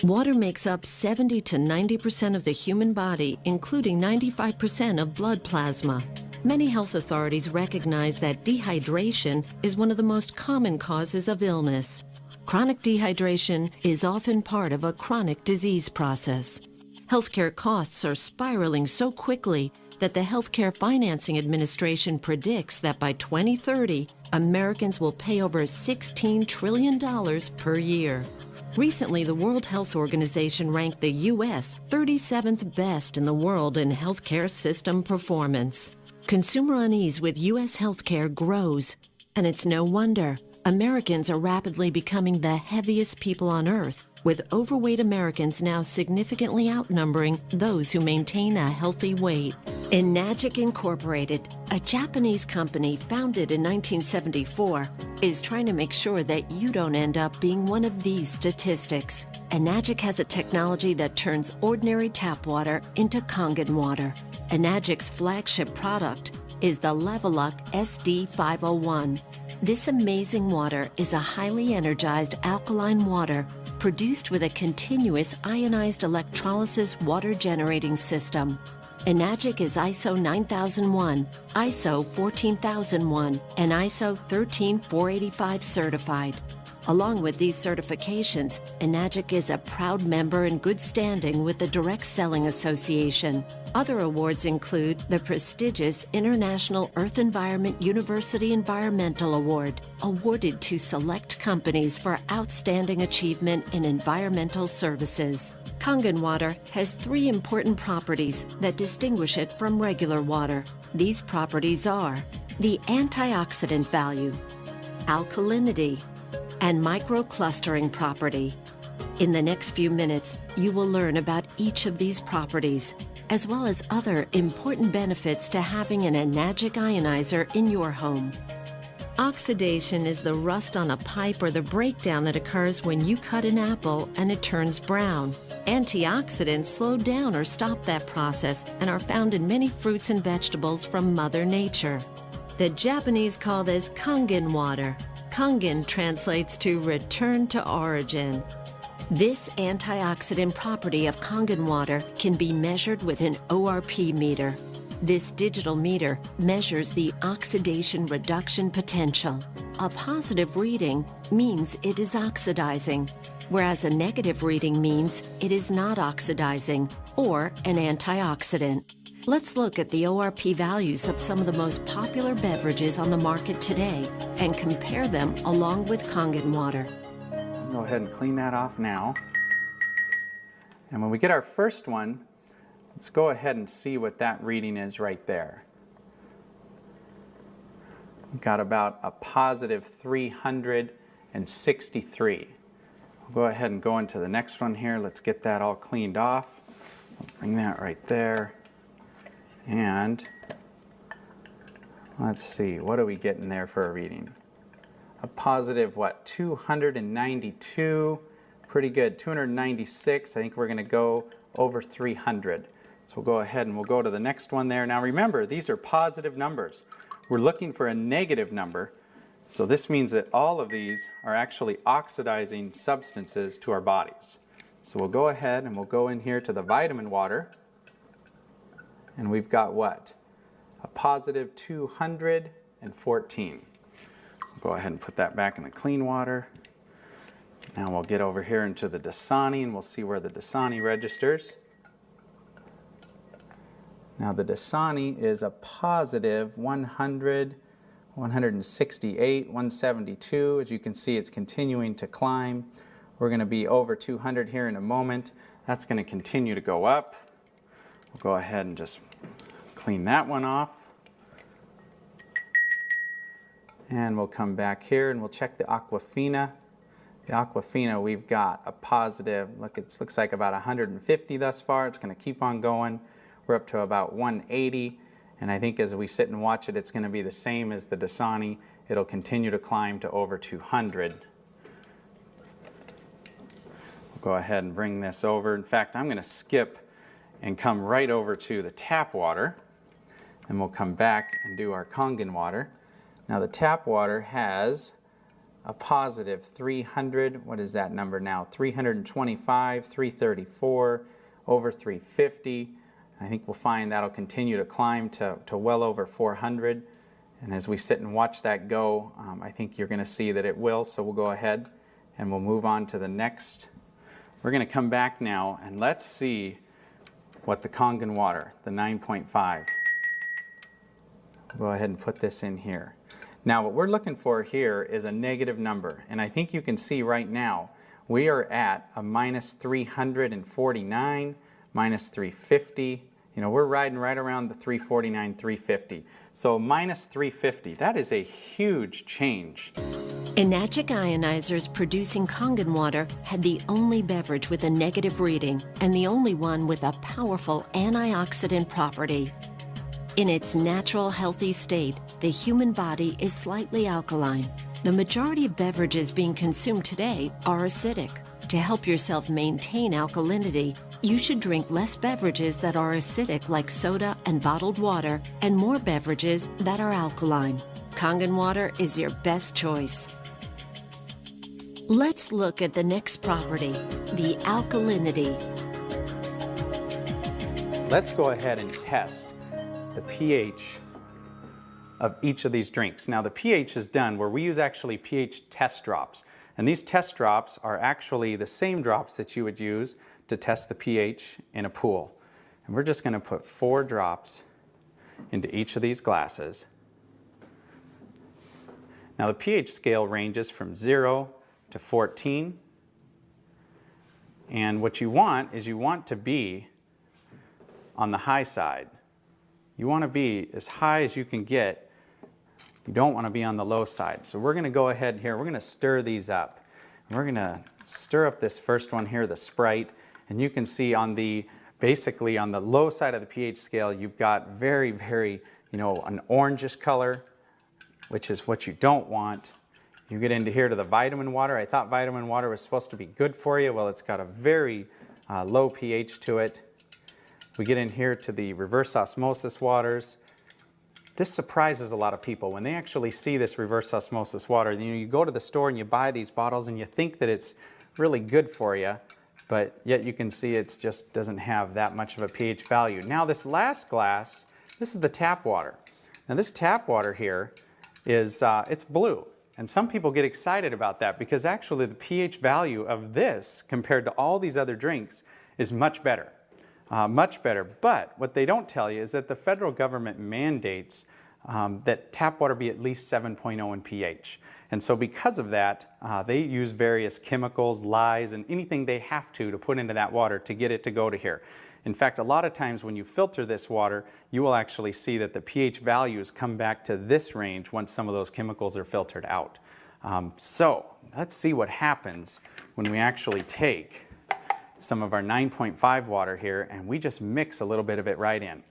Water makes up 70 to 90% of the human body, including 95% of blood plasma. Many health authorities recognize that dehydration is one of the most common causes of illness. Chronic dehydration is often part of a chronic disease process. Healthcare costs are spiraling so quickly that the Healthcare Financing Administration predicts that by 2030, Americans will pay over $16 trillion per year. Recently, the World Health Organization ranked the U.S. 37th best in the world in healthcare system performance. Consumer unease with U.S. healthcare grows, and it's no wonder. Americans are rapidly becoming the heaviest people on Earth, with overweight Americans now significantly outnumbering those who maintain a healthy weight. Enagic Incorporated, a Japanese company founded in 1974, is trying to make sure that you don't end up being one of these statistics. Enagic has a technology that turns ordinary tap water into Kangen water. Enagic's flagship product is the Leveluck SD501. This amazing water is a highly energized alkaline water produced with a continuous ionized electrolysis water generating system. Enagic is ISO 9001, ISO 14001, and ISO 13485 certified. Along with these certifications, Enagic is a proud member in good standing with the Direct Selling Association. Other awards include the prestigious International Earth Environment University Environmental Award, awarded to select companies for outstanding achievement in environmental services. Kangen water has 3 important properties that distinguish it from regular water. These properties are the antioxidant value, alkalinity, and microclustering property. In the next few minutes, you will learn about each of these properties, as well as other important benefits to having an Enagic ionizer in your home. Oxidation is the rust on a pipe or the breakdown that occurs when you cut an apple and it turns brown. Antioxidants slow down or stop that process and are found in many fruits and vegetables from Mother Nature. The Japanese call this Kangen water. Kangen translates to return to origin. This antioxidant property of Kangen water can be measured with an ORP meter. This digital meter measures the oxidation reduction potential. A positive reading means it is oxidizing, whereas a negative reading means it is not oxidizing or an antioxidant. Let's look at the ORP values of some of the most popular beverages on the market today and compare them along with Kangen water. Go ahead and clean that off now. And when we get our first one, let's go ahead and see what that reading is right there. We've got about a positive 363. We'll go ahead and go into the next one here. Let's get that all cleaned off. I'll bring that right there. And let's see, what are we getting there for a reading? A positive, what, 292, pretty good, 296. I think we're going to go over 300. So we'll go ahead and we'll go to the next one there. Now remember, these are positive numbers. We're looking for a negative number. So this means that all of these are actually oxidizing substances to our bodies. So we'll go ahead and we'll go in here to the vitamin water. And we've got what? A positive 214. Go ahead and put that back in the clean water. Now we'll get over here into the Dasani and we'll see where the Dasani registers. Now the Dasani is a positive 100, 168, 172. As you can see, it's continuing to climb. We're going to be over 200 here in a moment. That's going to continue to go up. We'll go ahead and just clean that one off. And we'll come back here and we'll check the Aquafina. The Aquafina, we've got a positive, look, it looks like about 150 thus far. It's going to keep on going. We're up to about 180. And I think as we sit and watch it, it's going to be the same as the Dasani. It'll continue to climb to over 200. We'll go ahead and bring this over. In fact, I'm going to skip and come right over to the tap water. And we'll come back and do our Kangen water. Now the tap water has a positive 300, what is that number now? 325, 334, over 350. I think we'll find that'll continue to climb to well over 400. And as we sit and watch that go, I think you're going to see that it will. So we'll go ahead and we'll move on to the next. We're going to come back now and let's see what the Kangen water, the 9.5. Go ahead and put this in here. Now what we're looking for here is a negative number, and I think you can see right now we are at a minus 349, minus 350. You know, we're riding right around the 349, 350. So minus 350, that is a huge change. Enagic ionizers producing Kangen water had the only beverage with a negative reading and the only one with a powerful antioxidant property. In its natural, healthy state, the human body is slightly alkaline. The majority of beverages being consumed today are acidic. To help yourself maintain alkalinity, you should drink less beverages that are acidic like soda and bottled water, and more beverages that are alkaline. Kangen water is your best choice. Let's look at the next property, the alkalinity. Let's go ahead and test the pH of each of these drinks. Now the pH is done where we use actually pH test drops. And these test drops are actually the same drops that you would use to test the pH in a pool. And we're just going to put 4 drops into each of these glasses. Now the pH scale ranges from 0 to 14. And what you want is you want to be on the high side. You want to be as high as you can get. You don't want to be on the low side. So we're going to go ahead here. We're going to stir these up. We're going to stir up this first one here, the Sprite. And you can see on the, basically on the low side of the pH scale, you've got very, very, an orangish color, which is what you don't want. You get into here to the vitamin water. I thought vitamin water was supposed to be good for you. Well, it's got a very low pH to it. We get in here to the reverse osmosis waters. This surprises a lot of people when they actually see this reverse osmosis water. You go to the store and you buy these bottles and you think that it's really good for you, but yet you can see it just doesn't have that much of a pH value. Now this last glass, this is the tap water. Now this tap water here is, it's blue. And some people get excited about that because actually the pH value of this compared to all these other drinks is much better. Much better. But what they don't tell you is that the federal government mandates that tap water be at least 7.0 in pH. And so because of that, they use various chemicals, lyes, and anything they have to put into that water to get it to go to here. In fact, a lot of times when you filter this water, you will actually see that the pH values come back to this range once some of those chemicals are filtered out. So let's see what happens when we actually take some of our 9.5 water here and we just mix a little bit of it right in.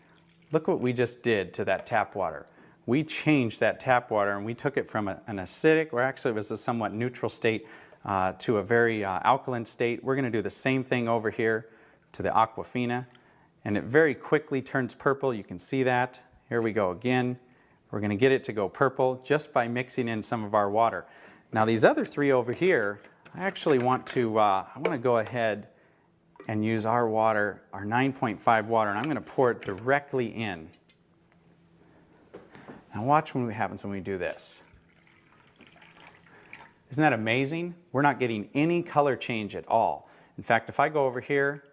Look what we just did to that tap water. We changed that tap water and we took it from an acidic, or actually it was a somewhat neutral state, to a very alkaline state. We're going to do the same thing over here to the Aquafina, and it very quickly turns purple. You can see that. Here we go again. We're going to get it to go purple just by mixing in some of our water. Now these other 3 over here, I actually want to, I want to go ahead and use our water, our 9.5 water, and I'm going to pour it directly in. Now watch what happens when we do this. Isn't that amazing? We're not getting any color change at all. In fact, if I go over here,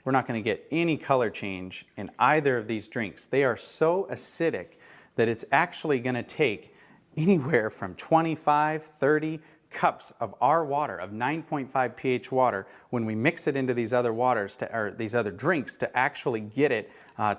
we're not going to get any color change in either of these drinks. They are so acidic that it's actually going to take anywhere from 25, 30 cups of our water, of 9.5 pH water, when we mix it into these other waters, or these other drinks, to actually get it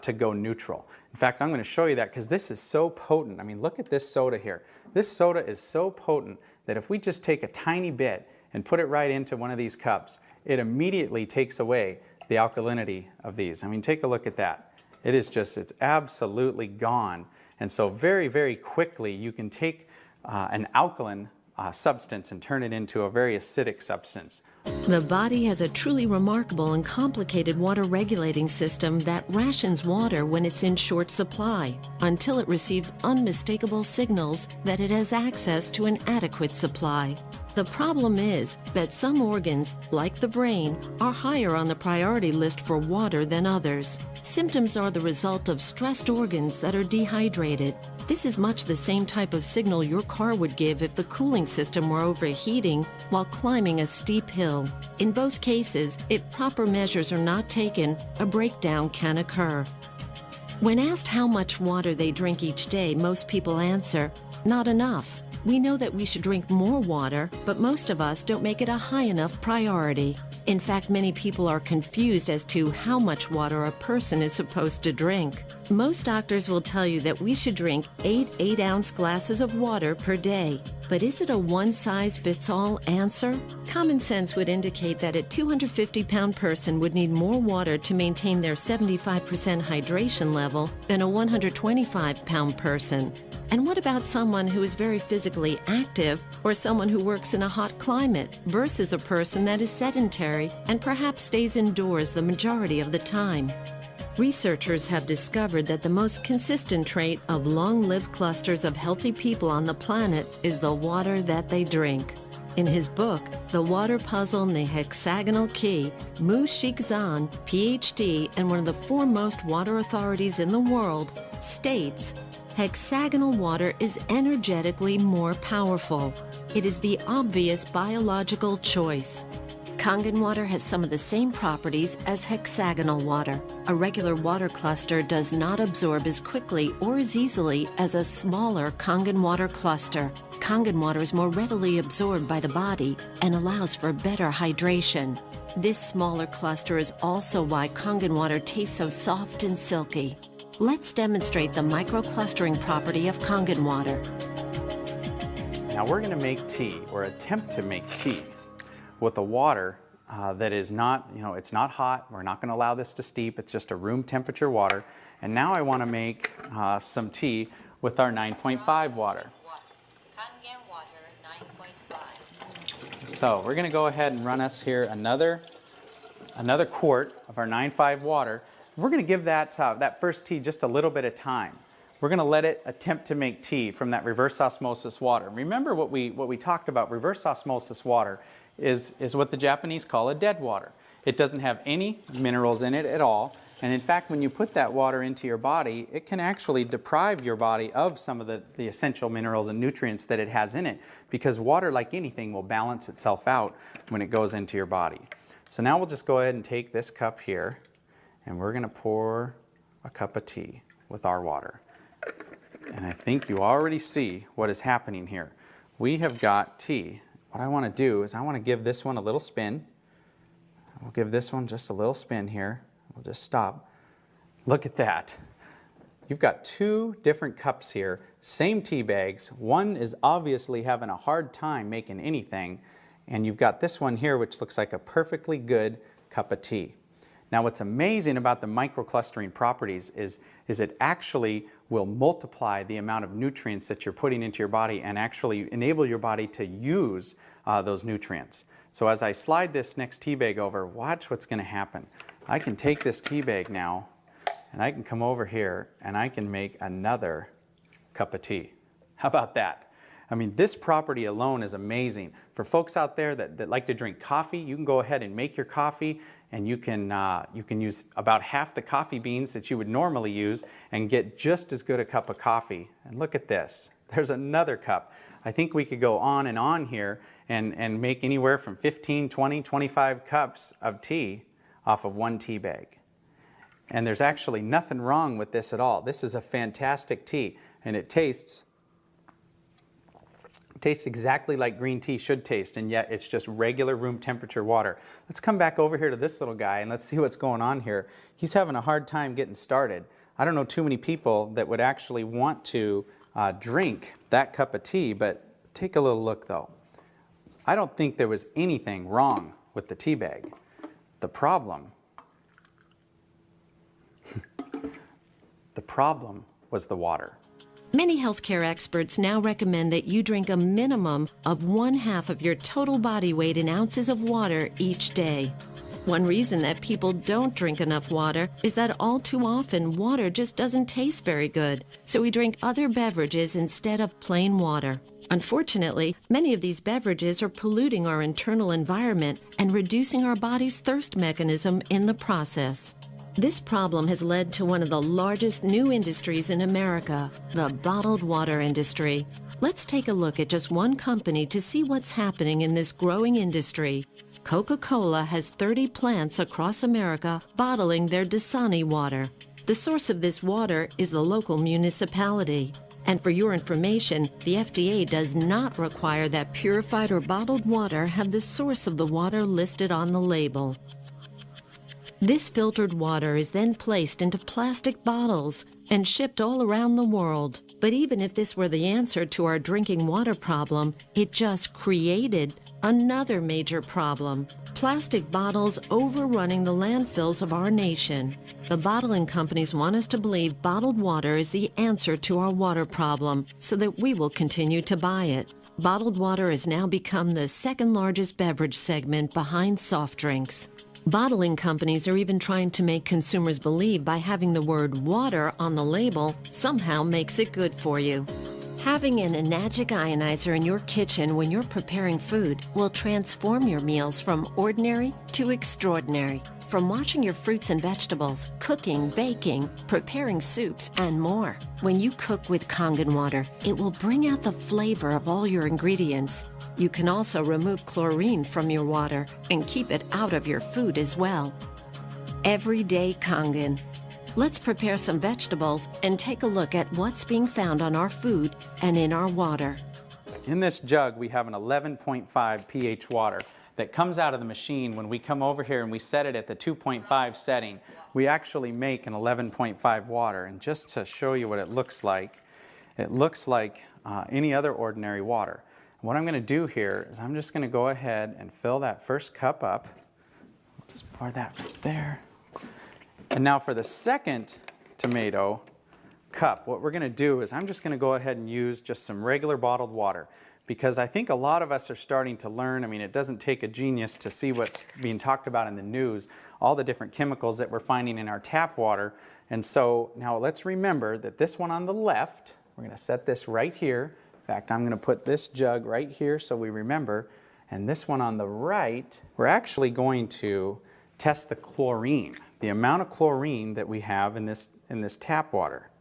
to go neutral. In fact, I'm going to show you that because this is so potent. I mean, look at this soda here. This soda is so potent that if we just take a tiny bit and put it right into one of these cups, it immediately takes away the alkalinity of these. I mean, take a look at that. It is just, it's absolutely gone. And so very, very quickly you can take an alkaline substance and turn it into a very acidic substance. The body has a truly remarkable and complicated water regulating system that rations water when it's in short supply until it receives unmistakable signals that it has access to an adequate supply. The problem is that some organs, like the brain, are higher on the priority list for water than others. Symptoms are the result of stressed organs that are dehydrated. This is much the same type of signal your car would give if the cooling system were overheating while climbing a steep hill. In both cases, if proper measures are not taken, a breakdown can occur. When asked how much water they drink each day, most people answer, "Not enough." We know that we should drink more water, but most of us don't make it a high enough priority. In fact, many people are confused as to how much water a person is supposed to drink. Most doctors will tell you that we should drink 8 8-ounce glasses of water per day. But is it a one-size-fits-all answer? Common sense would indicate that a 250-pound person would need more water to maintain their 75% hydration level than a 125-pound person. And what about someone who is very physically active or someone who works in a hot climate versus a person that is sedentary and perhaps stays indoors the majority of the time? Researchers have discovered that the most consistent trait of long-lived clusters of healthy people on the planet is the water that they drink. In his book, The Water Puzzle and the Hexagonal Key, Mu Shikzan, PhD and one of the foremost water authorities in the world, states, hexagonal water is energetically more powerful. It is the obvious biological choice. Kangen water has some of the same properties as hexagonal water. A regular water cluster does not absorb as quickly or as easily as a smaller Kangen water cluster. Kangen water is more readily absorbed by the body and allows for better hydration. This smaller cluster is also why Kangen water tastes so soft and silky. Let's demonstrate the microclustering property of Kangen water. Now we're going to make tea, or attempt to make tea, with a water that is not, it's not hot. We're not going to allow this to steep. It's just a room temperature water. And now I want to make some tea with our 9.5 water. Kangen water 9.5. So we're going to go ahead and run us here another quart of our 9.5 water. We're going to give that first tea just a little bit of time. We're going to let it attempt to make tea from that reverse osmosis water. Remember what we talked about. Reverse osmosis water is what the Japanese call a dead water. It doesn't have any minerals in it at all. And in fact, when you put that water into your body, it can actually deprive your body of some of the essential minerals and nutrients that it has in it, because water, like anything, will balance itself out when it goes into your body. So now we'll just go ahead and take this cup here, and we're going to pour a cup of tea with our water. And I think you already see what is happening here. We have got tea. What I want to do is I want to give this one a little spin. We'll give this one just a little spin here. We'll just stop. Look at that. You've got two different cups here, same tea bags. One is obviously having a hard time making anything, and you've got this one here which looks like a perfectly good cup of tea. Now what's amazing about the microclustering properties is it actually will multiply the amount of nutrients that you're putting into your body and actually enable your body to use those nutrients. So as I slide this next tea bag over, watch what's going to happen. I can take this tea bag now and I can come over here and I can make another cup of tea. How about that? I mean, this property alone is amazing. For folks out there that like to drink coffee, you can go ahead and make your coffee, and you can use about half the coffee beans that you would normally use and get just as good a cup of coffee. And look at this. There's another cup. I think we could go on and on here and make anywhere from 15, 20, 25 cups of tea off of one tea bag. And there's actually nothing wrong with this at all. This is a fantastic tea, and it tastes exactly like green tea should taste, and yet it's just regular room temperature water. Let's come back over here to this little guy and let's see what's going on here. He's having a hard time getting started. I don't know too many people that would actually want to drink that cup of tea, but take a little look though. I don't think there was anything wrong with the tea bag. The problem was the water. Many healthcare experts now recommend that you drink a minimum of 1/2 of your total body weight in ounces of water each day. One reason that people don't drink enough water is that all too often water just doesn't taste very good, so we drink other beverages instead of plain water. Unfortunately, many of these beverages are polluting our internal environment and reducing our body's thirst mechanism in the process. This problem has led to one of the largest new industries in America, the bottled water industry. Let's take a look at just one company to see what's happening in this growing industry. Coca-Cola has 30 plants across America bottling their Dasani water. The source of this water is the local municipality. And for your information, the FDA does not require that purified or bottled water have the source of the water listed on the label. This filtered water is then placed into plastic bottles and shipped all around the world. But even if this were the answer to our drinking water problem, it just created another major problem: plastic bottles overrunning the landfills of our nation. The bottling companies want us to believe bottled water is the answer to our water problem so that we will continue to buy it. Bottled water has now become the second largest beverage segment behind soft drinks. Bottling companies are even trying to make consumers believe by having the word water on the label somehow makes it good for you. Having an Enagic ionizer in your kitchen when you're preparing food will transform your meals from ordinary to extraordinary. From washing your fruits and vegetables, cooking, baking, preparing soups, and more. When you cook with Kangen water, it will bring out the flavor of all your ingredients. You can also remove chlorine from your water and keep it out of your food as well. Everyday Kangen. Let's prepare some vegetables and take a look at what's being found on our food and in our water. In this jug, we have an 11.5 pH water that comes out of the machine. When we come over here and we set it at the 2.5 setting, we actually make an 11.5 water. And just to show you what it looks like any other ordinary water. And what I'm going to do here is I'm just going to go ahead and fill that first cup up. Just pour that right there. And now for the second tomato cup, what we're going to do is I'm just going to go ahead and use just some regular bottled water, because I think a lot of us are starting to learn. I mean, it doesn't take a genius to see what's being talked about in the news, all the different chemicals that we're finding in our tap water. And so now let's remember that this one on the left, we're going to set this right here. In fact, I'm going to put this jug right here so we remember. And this one on the right, we're actually going to test the chlorine, the amount of chlorine that we have in this tap water.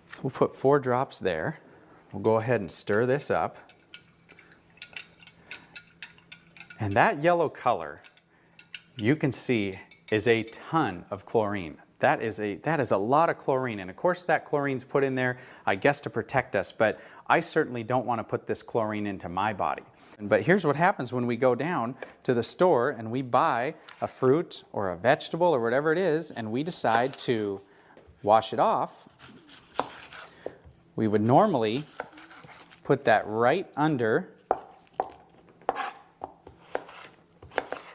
So we'll put 4 drops there. We'll go ahead and stir this up. And that yellow color, you can see, is a ton of chlorine. That is a lot of chlorine, and of course that chlorine's put in there, I guess, to protect us, but I certainly don't want to put this chlorine into my body. But here's what happens when we go down to the store and we buy a fruit or a vegetable or whatever it is, and we decide to wash it off. We would normally put that right under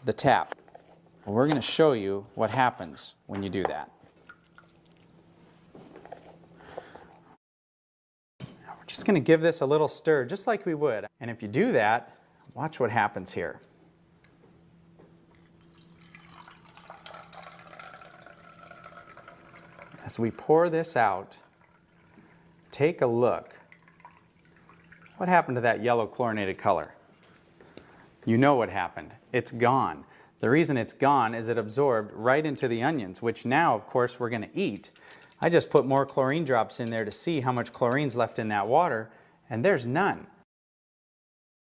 the tap. Well, we're going to show you what happens when you do that. Just going to give this a little stir, just like we would. And if you do that, watch what happens here. As we pour this out, take a look. What happened to that yellow chlorinated color? You know what happened. It's gone. The reason it's gone is it absorbed right into the onions, which now, of course, we're going to eat. I just put more chlorine drops in there to see how much chlorine's left in that water, and there's none.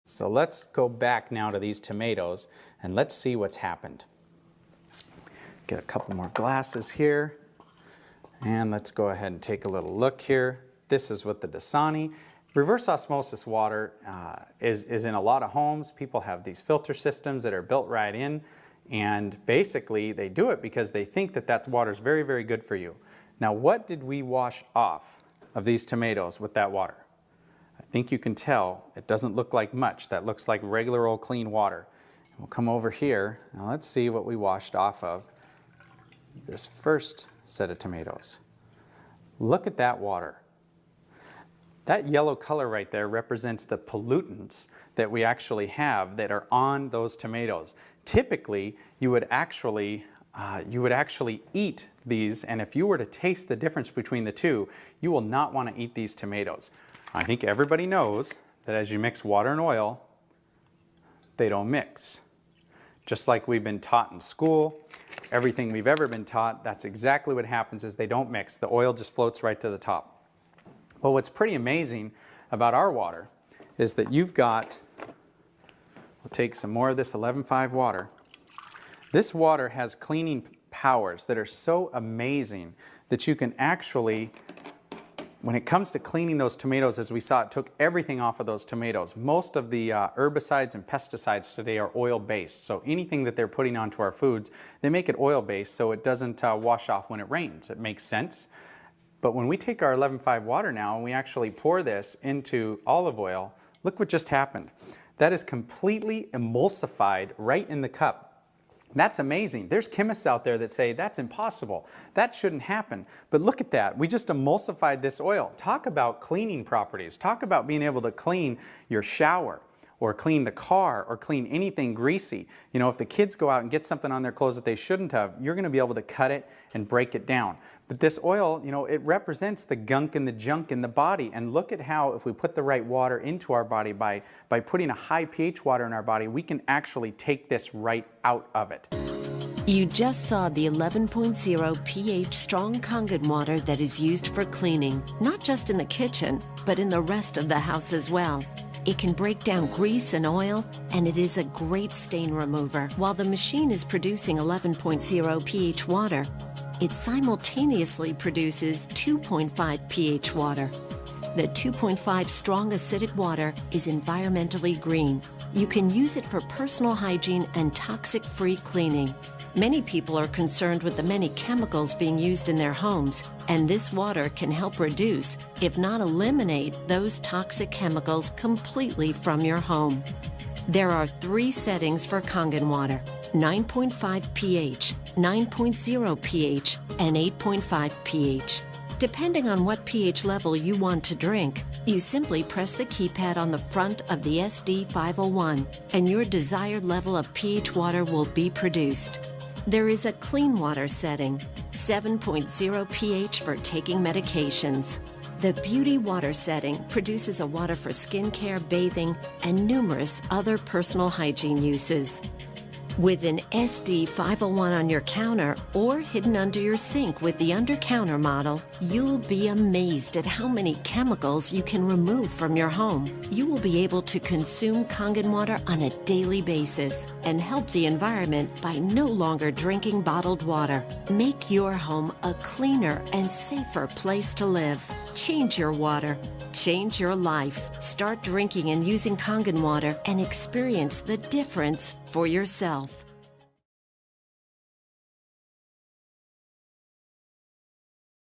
So let's go back now to these tomatoes and let's see what's happened. Get a couple more glasses here, and let's go ahead and take a little look here. This is what the Dasani. Reverse osmosis water is in a lot of homes. People have these filter systems that are built right in, and basically they do it because they think that that water is very, very good for you. Now, what did we wash off of these tomatoes with that water? I think you can tell it doesn't look like much. That looks like regular old clean water. We'll come over here. Now let's see what we washed off of this first set of tomatoes. Look at that water. That yellow color right there represents the pollutants that we actually have that are on those tomatoes. Typically, you would actually eat these, and if you were to taste the difference between the two, you will not want to eat these tomatoes. I think everybody knows that as you mix water and oil, they don't mix. Just like we've been taught in school, everything we've ever been taught, that's exactly what happens is they don't mix. The oil just floats right to the top. Well, what's pretty amazing about our water is that you've got, we'll take some more of this 11.5 water. This water has cleaning powers that are so amazing that you can actually, when it comes to cleaning those tomatoes, as we saw, it took everything off of those tomatoes. Most of the herbicides and pesticides today are oil-based. So anything that they're putting onto our foods, they make it oil-based so it doesn't wash off when it rains. It makes sense. But when we take our 11.5 water now and we actually pour this into olive oil, look what just happened. That is completely emulsified right in the cup. That's amazing. There's chemists out there that say that's impossible. That shouldn't happen. But look at that. We just emulsified this oil. Talk about cleaning properties. Talk about being able to clean your shower or clean the car or clean anything greasy. You know, if the kids go out and get something on their clothes that they shouldn't have, you're going to be able to cut it and break it down. But this oil, you know, it represents the gunk and the junk in the body. And look at how if we put the right water into our body by putting a high pH water in our body, we can actually take this right out of it. You just saw the 11.0 pH strong Kangen water that is used for cleaning, not just in the kitchen, but in the rest of the house as well. It can break down grease and oil, and it is a great stain remover. While the machine is producing 11.0 pH water, it simultaneously produces 2.5 pH water. The 2.5 strong acidic water is environmentally green. You can use it for personal hygiene and toxic-free cleaning. Many people are concerned with the many chemicals being used in their homes, and this water can help reduce, if not eliminate, those toxic chemicals completely from your home. There are 3 settings for Kangen water: 9.5 pH, 9.0 pH, and 8.5 pH. Depending on what pH level you want to drink, you simply press the keypad on the front of the SD501, and your desired level of pH water will be produced. There is a clean water setting, 7.0 pH for taking medications. The beauty water setting produces a water for skincare, bathing, and numerous other personal hygiene uses. With an SD501 on your counter or hidden under your sink with the under-counter model, you'll be amazed at how many chemicals you can remove from your home. You will be able to consume Kangen water on a daily basis and help the environment by no longer drinking bottled water. Make your home a cleaner and safer place to live. Change your water. Change your life. Start drinking and using Kangen water and experience the difference for yourself.